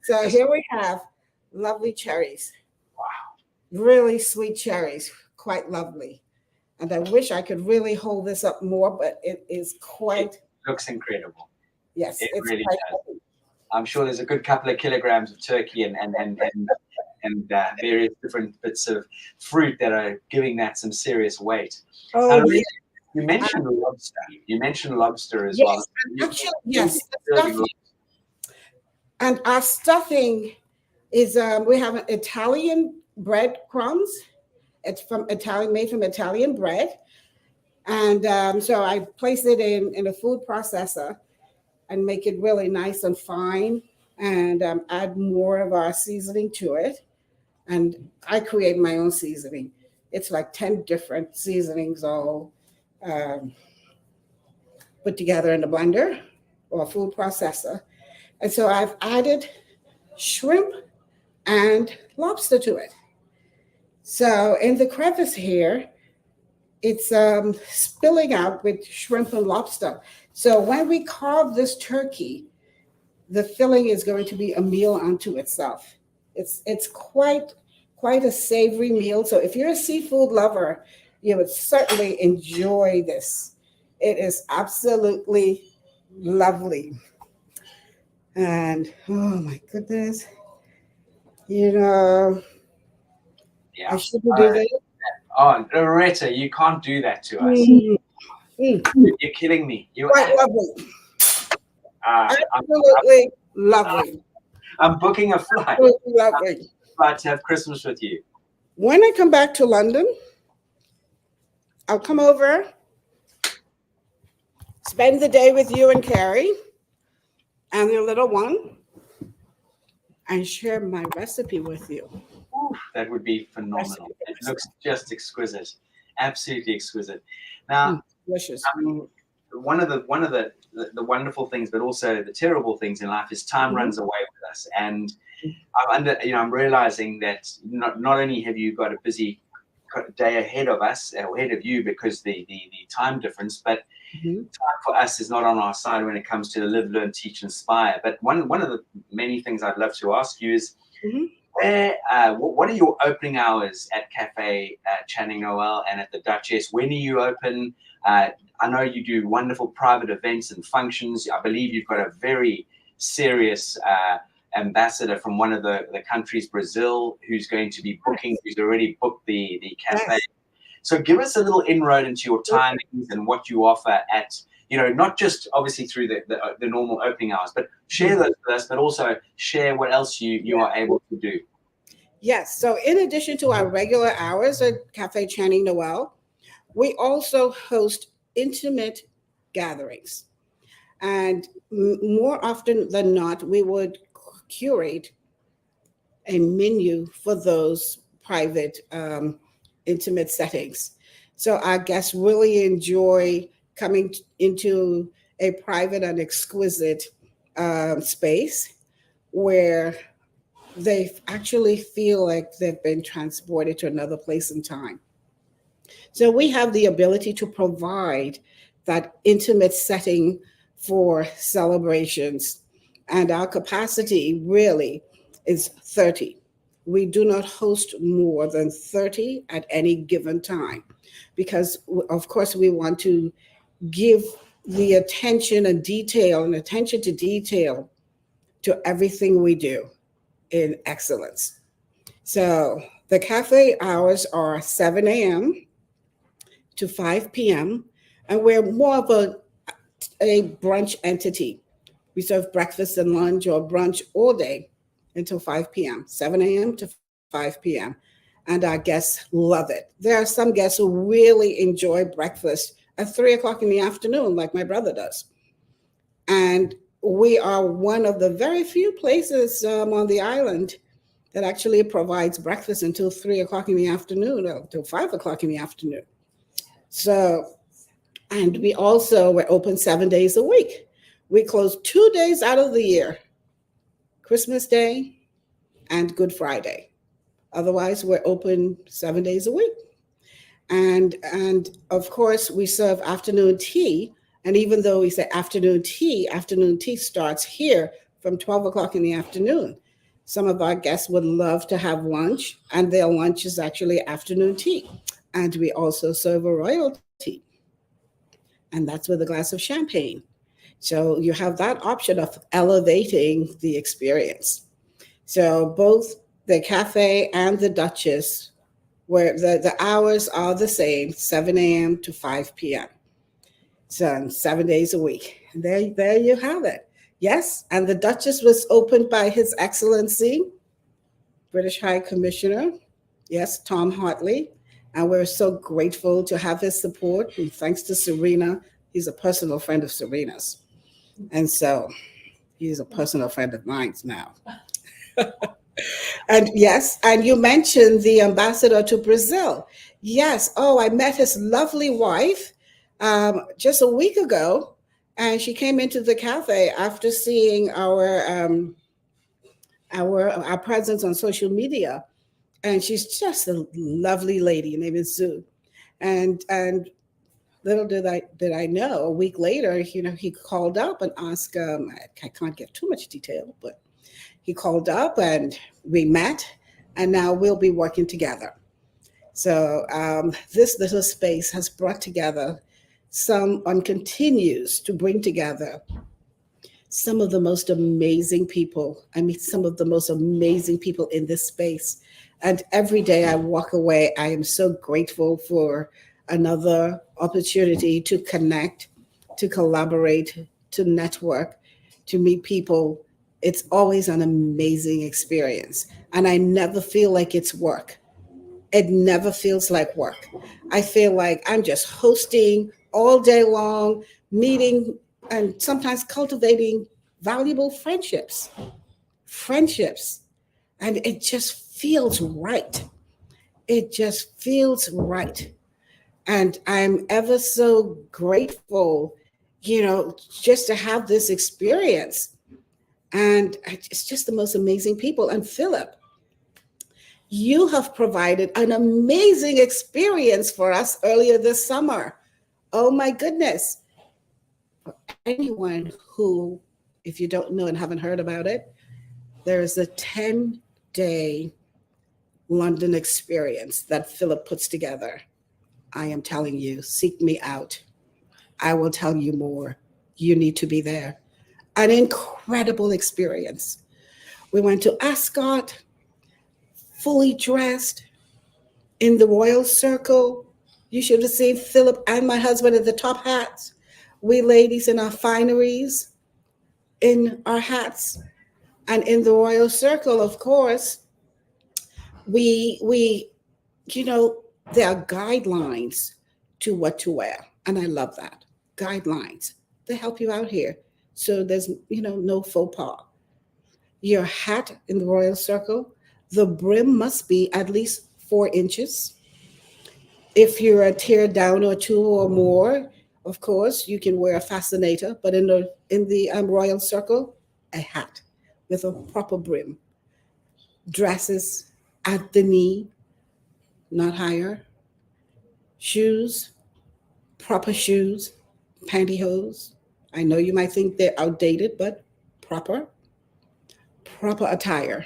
so here we have lovely cherries. Wow. Really sweet cherries, quite lovely. And I wish I could really hold this up more, but it is quite. It looks incredible. Yes, it it's really quite does. heavy. I'm sure there's a good couple of kilograms of turkey and various different bits of fruit that are giving that some serious weight. Oh, yeah. You mentioned lobster. You mentioned lobster as yes, well. Actually, yes. And our stuffing is we have an Italian breadcrumbs. It's made from Italian bread. And so I place it in a food processor and make it really nice and fine, and add more of our seasoning to it. And I create my own seasoning. It's like 10 different seasonings all put together in a blender or a food processor. And so I've added shrimp and lobster to it. So in the crevice here, it's spilling out with shrimp and lobster. So when we carve this turkey, the filling is going to be a meal unto itself. It's quite a savory meal. So if you're a seafood lover, you would certainly enjoy this. It is absolutely lovely. And oh my goodness, I shouldn't do that. Oh, Loretta, you can't do that to us. You're killing me. Quite lovely. Absolutely lovely. I'm booking a flight. Absolutely lovely. Flight to have Christmas with you. When I come back to London, I'll come over, spend the day with you and Carrie and your little one, and share my recipe with you. That would be phenomenal. It looks just exquisite, absolutely exquisite. Now, delicious. One of the wonderful things, but also the terrible things in life, is time runs away with us. And I'm realizing that not only have you got a busy day ahead of us, or ahead of you, because the time difference, but time for us is not on our side when it comes to live, learn, teach, inspire. But one of the many things I'd love to ask you is, what are your opening hours at Cafe Channing Noel and at the Duchess? When are you open? I know you do wonderful private events and functions. I believe you've got a very serious ambassador from one of the countries, Brazil, who's going to be booking, who's already booked the cafe. Yes. So give us a little inroad into your timings and what you offer at, not just obviously through the normal opening hours, but share those with us, but also share what else you are able to do. Yes. So in addition to our regular hours at Cafe Channing Noel, we also host intimate gatherings. And more often than not, we would curate a menu for those private, intimate settings. So our guests really enjoy coming into a private and exquisite space where they actually feel like they've been transported to another place in time. So we have the ability to provide that intimate setting for celebrations, and our capacity really is 30. We do not host more than 30 at any given time because, of course, we want to give the attention to detail to everything we do in excellence. So the cafe hours are 7 a.m. to 5 p.m. and we're more of a brunch entity. We serve breakfast and lunch or brunch all day until 5 p.m., 7 a.m. to 5 p.m. And our guests love it. There are some guests who really enjoy breakfast at 3 o'clock in the afternoon, like my brother does. And we are one of the very few places on the island that actually provides breakfast until 3 o'clock in the afternoon or until 5 o'clock in the afternoon. So, and we're open 7 days a week. We close 2 days out of the year, Christmas Day and Good Friday. Otherwise, we're open 7 days a week. And of course, we serve afternoon tea. And even though we say afternoon tea starts here from 12 o'clock in the afternoon. Some of our guests would love to have lunch, and their lunch is actually afternoon tea. And we also serve a royal tea, and that's with a glass of champagne. So you have that option of elevating the experience. So both the cafe and the Duchess, where the hours are the same, 7 a.m. to 5 p.m. So 7 days a week. There you have it. Yes, and the Duchess was opened by His Excellency, British High Commissioner, yes, Tom Hartley. And we're so grateful to have his support. And thanks to Serena, he's a personal friend of Serena's. And so he's a personal friend of mine now. And yes, and you mentioned the ambassador to Brazil. Yes, I met his lovely wife just a week ago. And she came into the cafe after seeing our presence on social media. And she's just a lovely lady. Her name is Sue. And little did I know, a week later, he called up and asked, I can't give too much detail, but he called up and we met, and now we'll be working together. So this little space has brought together continues to bring together some of the most amazing people. I meet some of the most amazing people in this space. And every day I walk away, I am so grateful for another opportunity to connect, to collaborate, to network, to meet people. It's always an amazing experience. And I never feel like it's work. It never feels like work. I feel like I'm just hosting all day long, meeting and sometimes cultivating valuable friendships. And it just feels right. It just feels right. And I'm ever so grateful, just to have this experience. And it's just the most amazing people. And Philip, you have provided an amazing experience for us earlier this summer. Oh my goodness. For anyone who, if you don't know and haven't heard about it, there is a 10-day London experience that Philip puts together. I am telling you, seek me out. I will tell you more. You need to be there. An incredible experience. We went to Ascot, fully dressed, in the royal circle, You should have seen Philip and my husband in the top hats. We ladies in our fineries, in our hats, and in the royal circle, of course, we you know, there are guidelines to what to wear. And I love that. Guidelines. They help you out here. So there's, no faux pas. Your hat in the royal circle, the brim must be at least 4 inches. If you're a tear down or two or more, of course, you can wear a fascinator, but in the royal circle, a hat with a proper brim. Dresses at the knee, not higher. Shoes, proper shoes, pantyhose. I know you might think they're outdated, but proper, proper attire.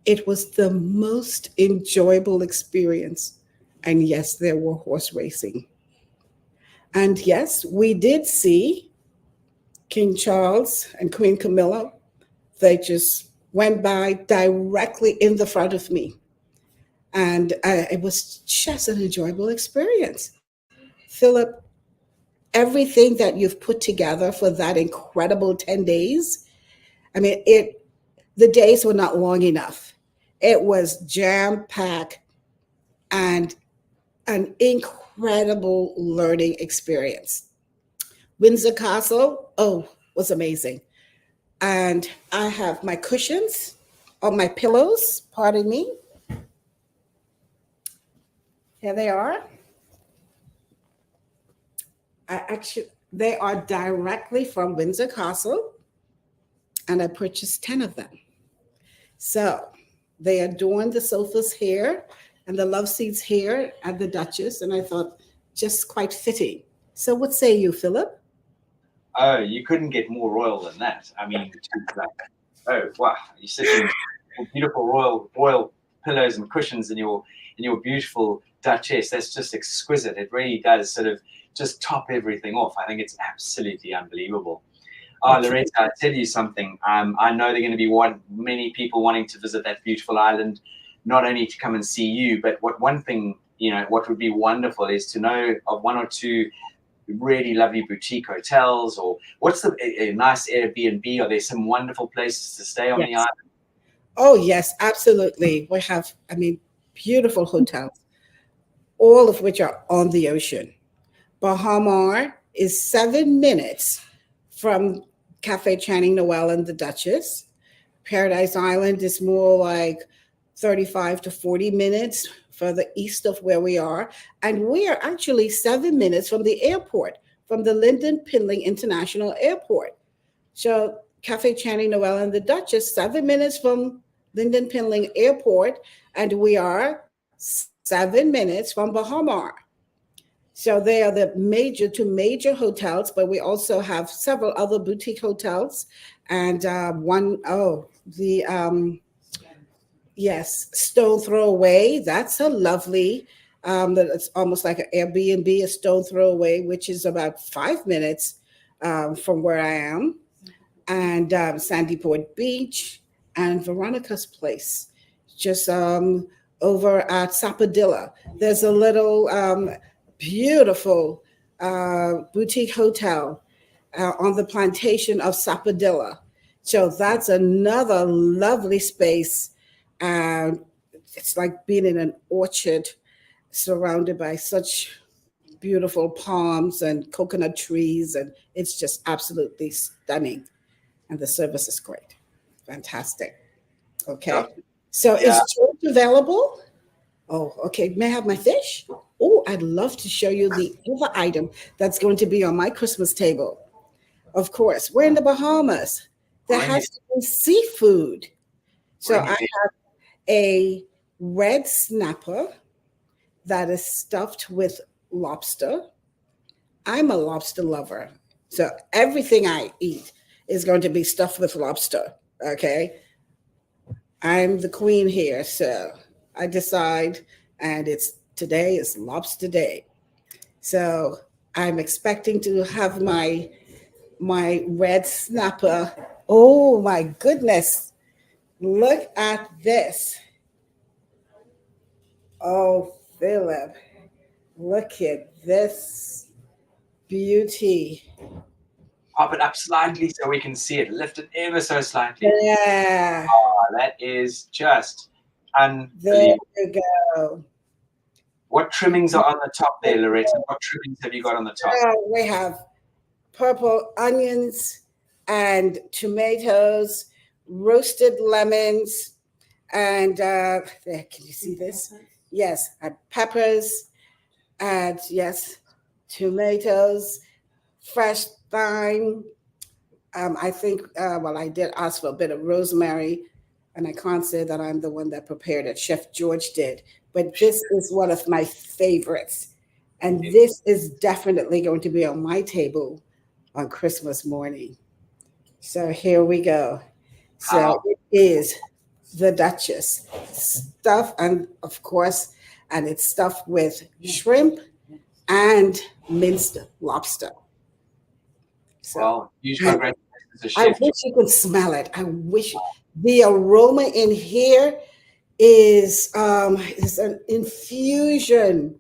It was the most enjoyable experience. And yes, there were horse racing. And yes, we did see King Charles and Queen Camilla. They just went by directly in the front of me. And it was just an enjoyable experience. Philip, everything that you've put together for that incredible 10 days, I mean, the days were not long enough. It was jam-packed and an incredible learning experience. Windsor Castle, was amazing. And I have my cushions on my pillows, pardon me. Here they are. They are directly from Windsor Castle, and I purchased 10 of them. So they adorn the sofas here and the love seats here at the Duchess, and I thought just quite fitting. So what say you, Philip? Oh, you couldn't get more royal than that. I mean, oh wow, you're sitting with beautiful royal pillows and cushions in your beautiful Duchess. That's just exquisite. It really does sort of just top everything off. I think it's absolutely unbelievable. Oh, Loretta, I tell you something. I know there are going to be many people wanting to visit that beautiful island, not only to come and see you, but what would be wonderful is to know of one or two really lovely boutique hotels, or what's a nice Airbnb? Are there some wonderful places to stay on the island? Oh, yes, absolutely. We have, beautiful hotels, all of which are on the ocean. Bahamas is 7 minutes from Cafe Channing Noel and the Duchess. Paradise Island is more like 35 to 40 minutes further east of where we are. And we are actually 7 minutes from the airport, from the Lyndon Pinling International Airport. So Cafe Channing Noel and the Duchess, 7 minutes from Lyndon Pinling Airport, and we are 7 minutes from Bahamas. So they are the two major hotels, but we also have several other boutique hotels. And Stone Throw Away. That's a lovely, it's almost like an Airbnb, a stone throw away, which is about 5 minutes from where I am. And Sandy Point Beach and Veronica's place, just over at Sapodilla. There's a little beautiful boutique hotel on the plantation of Sapodilla. So that's another lovely space. It's like being in an orchard surrounded by such beautiful palms and coconut trees, and it's just absolutely stunning. And the service is great. Fantastic. Okay. Yeah. So is George available? Oh, okay. May I have my fish? Oh, I'd love to show you the other item that's going to be on my Christmas table. Of course, we're in the Bahamas. There has to be seafood. So I have a red snapper that is stuffed with lobster. I'm a lobster lover. So everything I eat is going to be stuffed with lobster. Okay. I'm the queen here. So I decide, and today is lobster day. So I'm expecting to have my red snapper. Oh my goodness. Look at this. Oh, Philip, Look at this beauty. Pop it up slightly so we can see it. Lift it ever so slightly. Yeah. Oh, that is just There unbelievable. you go. What trimmings are on the top there, Loretta? What trimmings have you got on the top? We have purple onions and tomatoes, roasted lemons, and there, can you see this? Yes, and peppers, and yes, tomatoes, fresh thyme. I think, well, I did ask for a bit of rosemary, and I can't say that I'm the one that prepared it. Chef George did, but this is one of my favorites. And this is definitely going to be on my table on Christmas morning. So here we go. So it is the Duchess stuff, and of course, and it's stuffed with shrimp and minced lobster. So Well, huge congratulations to I Chef. wish you could smell it. I wish the aroma in here is an infusion.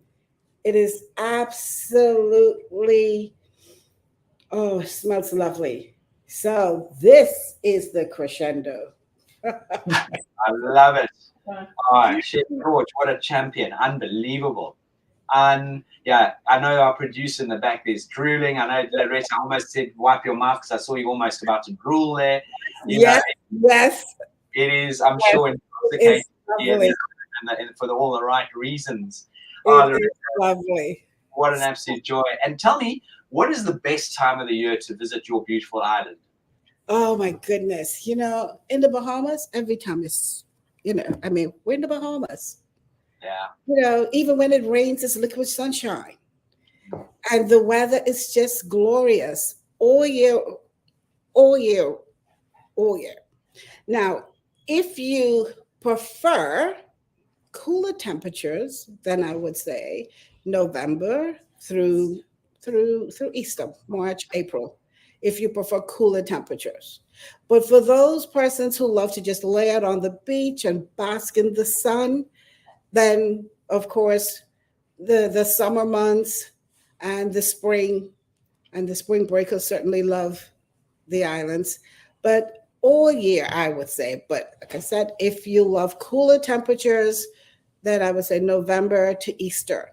It is absolutely, oh, it smells lovely. So this is the crescendo. I love it. Oh, Chef George, what a champion. Unbelievable. And yeah, I know our producer in the back is drooling. I know Loretta almost said wipe your mouth because I saw you almost about to drool there. Yes. It is, I'm sure, intoxicating and for all the right reasons. It is lovely. What an absolute joy. And tell me, what is the best time of the year to visit your beautiful island? Oh my goodness. In the Bahamas, every time is, we're in the Bahamas. Yeah. Even when it rains, it's liquid sunshine. And the weather is just glorious all year. Now, if you prefer cooler temperatures, then I would say November through Easter, March, April, if you prefer cooler temperatures. But for those persons who love to just lay out on the beach and bask in the sun, then of course the summer months and the spring breakers certainly love the islands. But all year, I would say. But like I said, if you love cooler temperatures, then I would say November to Easter.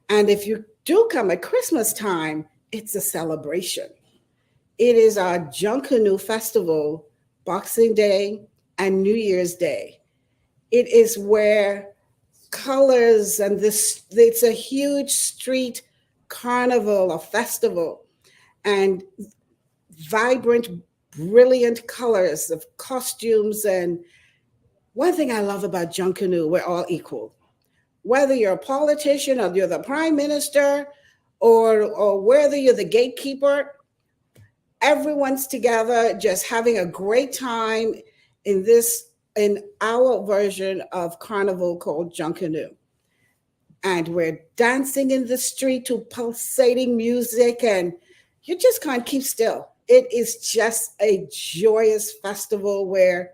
And if you do come at Christmas time, it's a celebration. It is our Junkanoo Festival, Boxing Day and New Year's Day. It is where colors and it's a huge street carnival, a festival, and vibrant, brilliant colors of costumes. And one thing I love about Junkanoo, we're all equal. Whether you're a politician or you're the prime minister or whether you're the gatekeeper, everyone's together just having a great time in our version of carnival called Junkanoo. And we're dancing in the street to pulsating music, and you just can't keep still. It is just a joyous festival where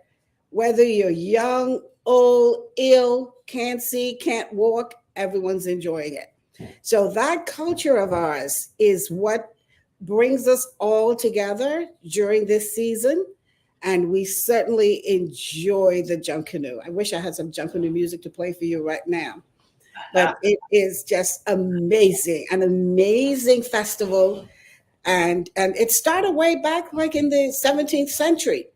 whether you're young, old, ill, can't see, can't walk, everyone's enjoying it. So that culture of ours is what brings us all together during this season. And we certainly enjoy the Junkanoo. I wish I had some Junkanoo music to play for you right now. But it is just amazing, an amazing festival. And it started way back like in the 17th century.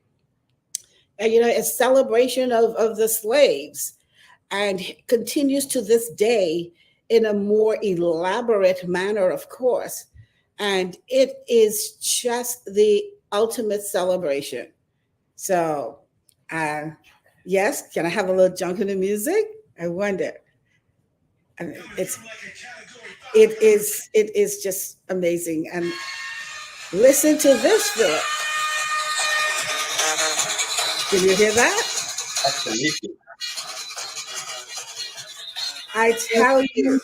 And, a celebration of the slaves, and continues to this day in a more elaborate manner, of course. And it is just the ultimate celebration. So, yes, can I have a little Junkanoo music? I wonder. It is just amazing. And listen to this, Philip. Can you hear that? Absolutely. I tell you.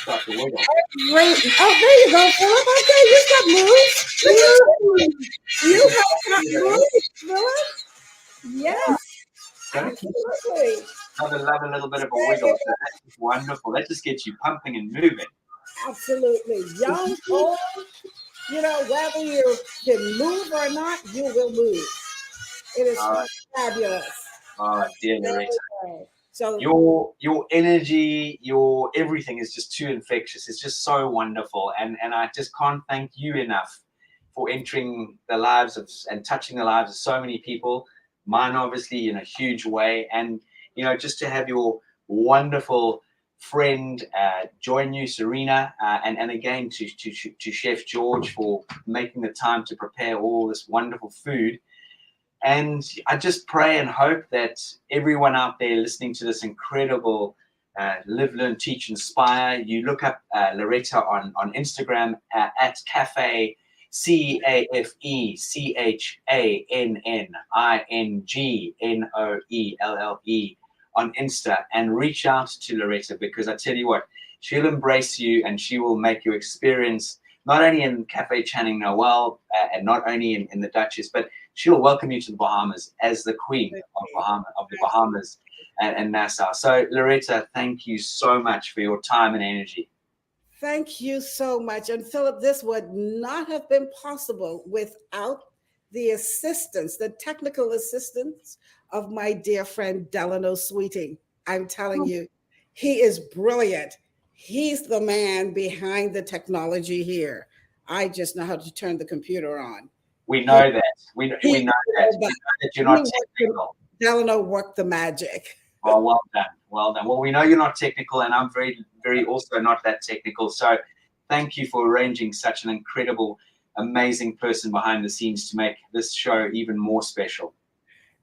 Great. Oh, there you go, Philip. Okay, you got moves. You got moves, Philip. Yes, absolutely. I love a little bit of a wiggle. That's wonderful. That just gets you pumping and moving. Absolutely. Young, old, whether you can move or not, you will move. It is Uh, fabulous. Dear Loretta. So Your energy, your everything is just too infectious. It's just so wonderful, and I just can't thank you enough for entering the lives of and touching the lives of so many people. Mine, obviously, in a huge way, and just to have your wonderful friend join you, Serena, and again to Chef George for making the time to prepare all this wonderful food. And I just pray and hope that everyone out there listening to this incredible Live, Learn, Teach, Inspire, you look up Loretta on Instagram at Cafe CAFECHANNINGNOELLE on Insta, and reach out to Loretta, because I tell you what, she'll embrace you and she will make you experience not only in Cafe Channing Noel and not only in the Duchess, but she'll welcome you to the Bahamas as the queen of the Bahamas and Nassau. So Loretta, thank you so much for your time and energy. Thank you so much. And Philip, this would not have been possible without the assistance, the technical assistance of my dear friend Delano Sweeting. I'm telling you, he is brilliant. He's the man behind the technology here. I just know how to turn the computer on. We know that. We know that. We know that you're not technical. Delano worked the magic. Oh, well done. Well done. Well, we know you're not technical, and I'm very, very also not that technical. So thank you for arranging such an incredible, amazing person behind the scenes to make this show even more special.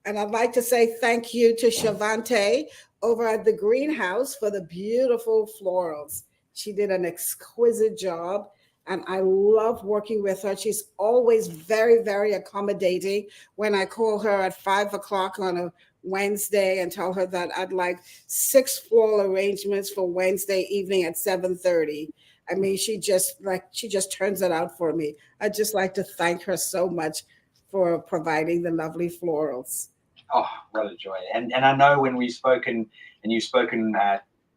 And I'd like to say thank you to Shavante over at the greenhouse for the beautiful florals. She did an exquisite job, and I love working with her. She's always very, very accommodating. When I call her at 5 o'clock on a Wednesday and tell her that I'd like 6 floral arrangements for Wednesday evening at 7:30. I mean, she just turns it out for me. I'd just like to thank her so much for providing the lovely florals. Oh, what a joy. And I know when we've spoken and you've spoken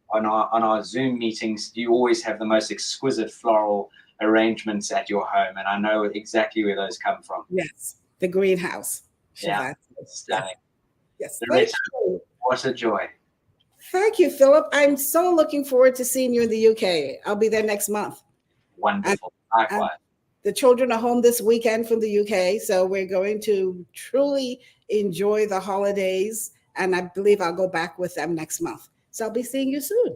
on our Zoom meetings, you always have the most exquisite floral arrangements at your home, and I know exactly where those come from. Yes, the greenhouse. Yeah, stunning. Yes, Loretta, what a joy. Thank you, Philip. I'm so looking forward to seeing you in the UK. I'll be there next month. Wonderful. Likewise. The children are home this weekend from the UK, so we're going to truly enjoy the holidays, and I believe I'll go back with them next month. So I'll be seeing you soon.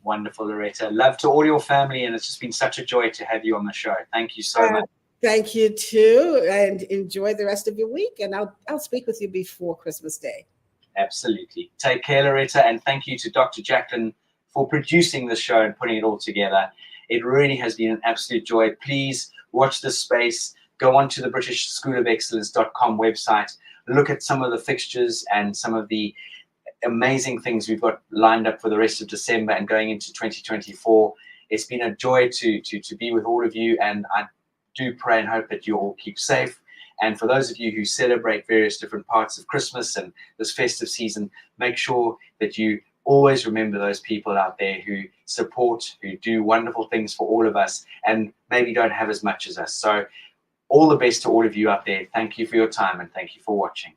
Wonderful, Loretta. Love to all your family, and it's just been such a joy to have you on the show. Thank you so much. Thank you too, and enjoy the rest of your week, and I'll speak with you before Christmas Day. Absolutely. Take care, Loretta, and thank you to Dr. Jacqueline for producing the show and putting it all together. It really has been an absolute joy. Please watch this space. Go on to the BritishSchoolofExcellence.com website. Look at some of the fixtures and some of the amazing things we've got lined up for the rest of December and going into 2024. It's been a joy to be with all of you, and I do pray and hope that you all keep safe. And for those of you who celebrate various different parts of Christmas and this festive season, make sure that you always remember those people out there who support, who do wonderful things for all of us and maybe don't have as much as us. So all the best to all of you out there. Thank you for your time and thank you for watching.